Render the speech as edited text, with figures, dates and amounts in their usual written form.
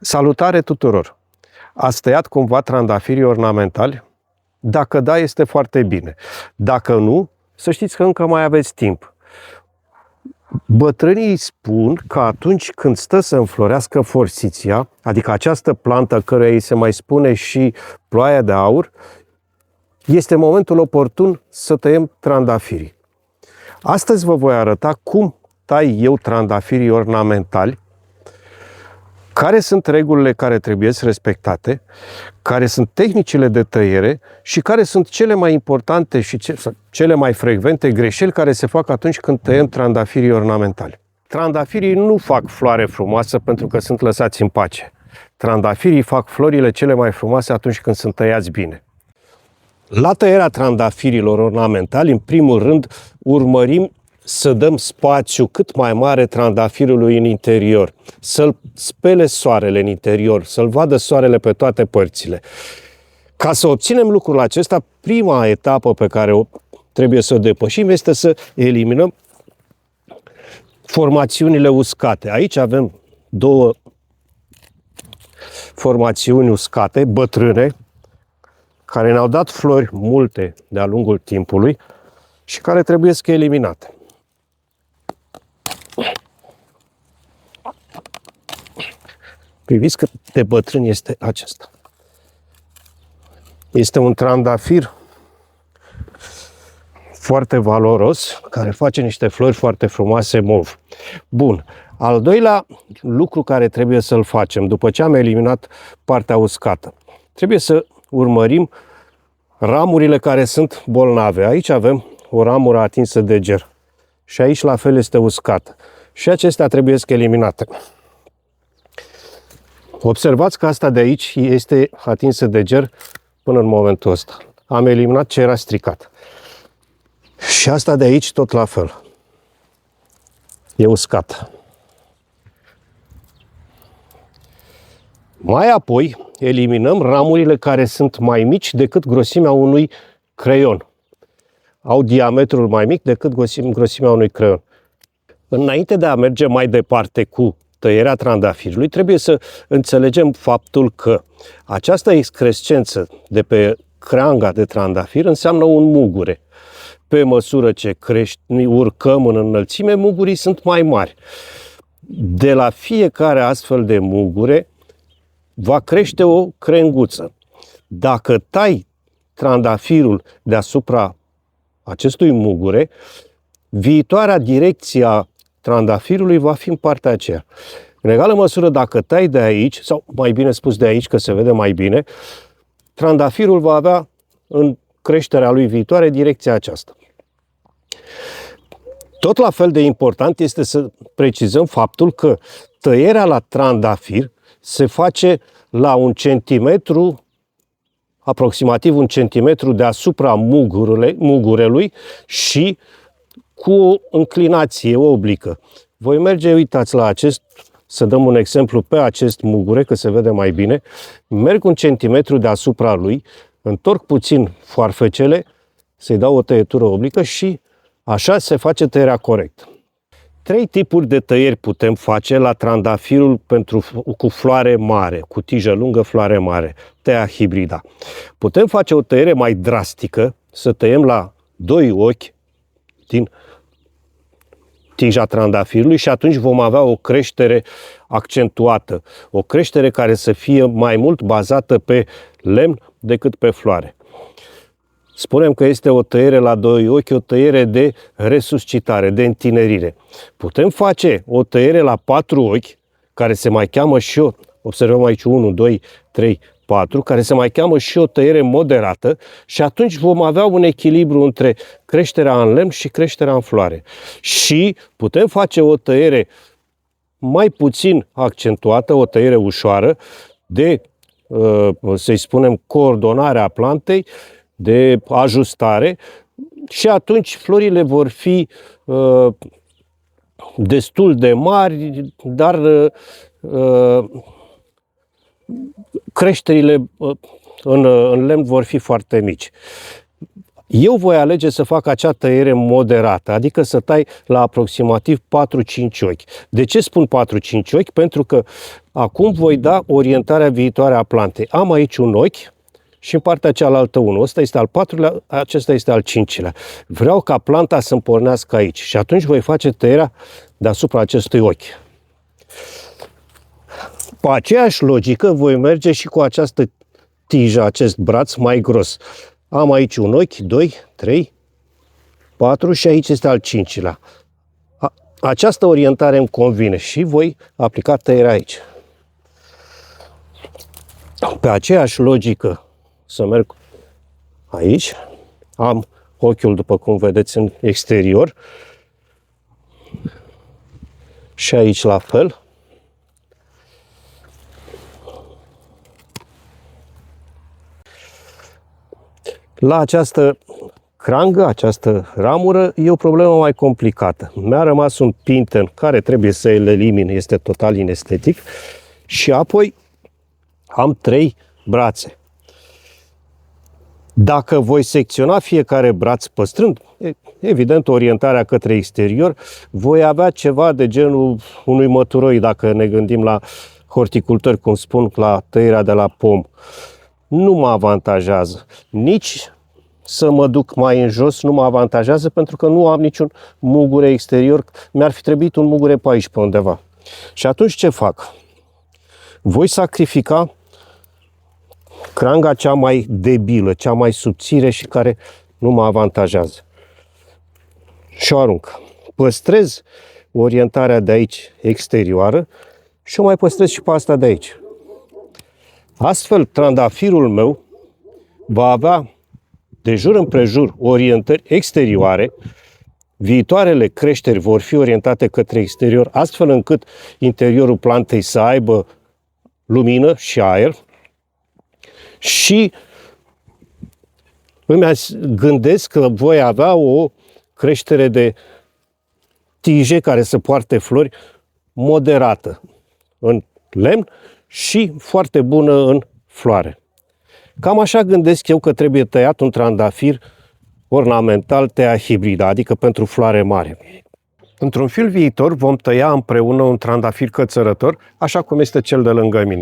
Salutare tuturor! Ați tăiat cumva trandafirii ornamentali? Dacă da, este foarte bine. Dacă nu, să știți că încă mai aveți timp. Bătrânii spun că atunci când stă să înflorească forsythia, adică această plantă căreia îi se mai spune și ploaia de aur, este momentul oportun să tăiem trandafirii. Astăzi vă voi arăta cum tai eu trandafirii ornamentali, care sunt regulile care trebuie respectate, care sunt tehnicile de tăiere și care sunt cele mai importante și cele mai frecvente greșeli care se fac atunci când tăiem trandafirii ornamentali. Trandafirii nu fac floare frumoasă pentru că sunt lăsați în pace. Trandafirii fac florile cele mai frumoase atunci când sunt tăiați bine. La tăierea trandafirilor ornamentali, în primul rând, urmărim să dăm spațiu cât mai mare trandafirului în interior, să-l spele soarele în interior, să-l vadă soarele pe toate părțile. Ca să obținem lucrul acesta, prima etapă pe care trebuie să o depășim este să eliminăm formațiunile uscate. Aici avem două formațiuni uscate, bătrâne, care ne-au dat flori multe de-a lungul timpului și care trebuie să eliminate. Priviți cât de bătrân este acesta. Este un trandafir foarte valoros, care face niște flori foarte frumoase mov. Bun. Al doilea lucru care trebuie să-l facem, după ce am eliminat partea uscată, trebuie să urmărim ramurile care sunt bolnave. Aici avem o ramură atinsă de ger și aici la fel este uscată. Și acestea trebuie eliminate. Observați că asta de aici este atinsă de ger până în momentul ăsta. Am eliminat ce era stricat. Și asta de aici tot la fel. E uscat. Mai apoi eliminăm ramurile care sunt mai mici decât grosimea unui creion. Au diametrul mai mic decât grosimea unui creion. Înainte de a merge mai departe cu tăierea trandafirului, trebuie să înțelegem faptul că această excrescență de pe creanga de trandafir înseamnă un mugure. Pe măsură ce urcăm în înălțime, mugurii sunt mai mari. De la fiecare astfel de mugure va crește o crenguță. Dacă tai trandafirul deasupra acestui mugure, viitoarea direcție a trandafirului va fi în partea aceea. În egală măsură, dacă tai de aici, sau mai bine spus de aici, că se vede mai bine, trandafirul va avea în creșterea lui viitoare direcția aceasta. Tot la fel de important este să precizăm faptul că tăierea la trandafir se face la 1 centimetru, aproximativ 1 centimetru deasupra mugurelui și cu o înclinație oblică. Voi merge, uitați la acest, să dăm un exemplu pe acest mugure, că se vede mai bine. Merg 1 centimetru deasupra lui, întorc puțin foarfecele, să-i dau o tăietură oblică și așa se face tăierea corectă. 3 tipuri de tăieri putem face la trandafirul cu floare mare, cu tijă lungă, floare mare, tăia hibrida. Putem face o tăiere mai drastică, să tăiem la 2 ochi din tija trandafirului și atunci vom avea o creștere accentuată, o creștere care să fie mai mult bazată pe lemn decât pe floare. Spunem că este o tăiere la 2 ochi, o tăiere de resuscitare, de întinerire. Putem face o tăiere la 4 ochi, care se mai cheamă și o, observăm aici 1, 2, 3, 4, care se mai cheamă și o tăiere moderată și atunci vom avea un echilibru între creșterea în lemn și creșterea în floare. Și putem face o tăiere mai puțin accentuată, o tăiere ușoară de, să-i spunem, coordonarea plantei, de ajustare și atunci florile vor fi destul de mari, dar creșterile în lemn vor fi foarte mici. Eu voi alege să fac acea tăiere moderată, adică să tai la aproximativ 4-5 ochi. De ce spun 4-5 ochi? Pentru că acum voi da orientarea viitoare a plantei. Am aici un ochi și în partea cealaltă unul. Ăsta este al 4-lea, acesta este al 5-lea. Vreau ca planta să-mi pornească aici și atunci voi face tăierea deasupra acestui ochi. Pe aceeași logică voi merge și cu această tijă, acest braț mai gros. Am aici un ochi, 2, 3, 4 și aici este al 5-lea. Această orientare îmi convine și voi aplica tăierea aici. Pe aceeași logică să merg aici. Am ochiul, după cum vedeți, în exterior. Și aici la fel. La această crangă, această ramură, e o problemă mai complicată. Mi-a rămas un pinten care trebuie să îl elimin, este total inestetic. Și apoi am 3 brațe. Dacă voi secționa fiecare braț păstrând, evident, orientarea către exterior, voi avea ceva de genul unui măturoi, dacă ne gândim la horticultori, cum spun, la tăierea de la pom. Nu mă avantajează. Nici să mă duc mai în jos nu mă avantajează pentru că nu am niciun mugure exterior. Mi-ar fi trebuit un mugure pe aici, pe undeva. Și atunci ce fac? Voi sacrifica cranga cea mai debilă, cea mai subțire și care nu mă avantajează. Și o arunc. Păstrez orientarea de aici exterioară și o mai păstrez și pe asta de aici. Astfel, trandafirul meu va avea de jur împrejur orientări exterioare, viitoarele creșteri vor fi orientate către exterior, astfel încât interiorul plantei să aibă lumină și aer și îmi gândesc că voi avea o creștere de tije care să poarte flori moderată în lemn și foarte bună în floare. Cam așa gândesc eu că trebuie tăiat un trandafir ornamental tea hibridă, adică pentru floare mare. Într-un fil viitor vom tăia împreună un trandafir cățărător, așa cum este cel de lângă mine.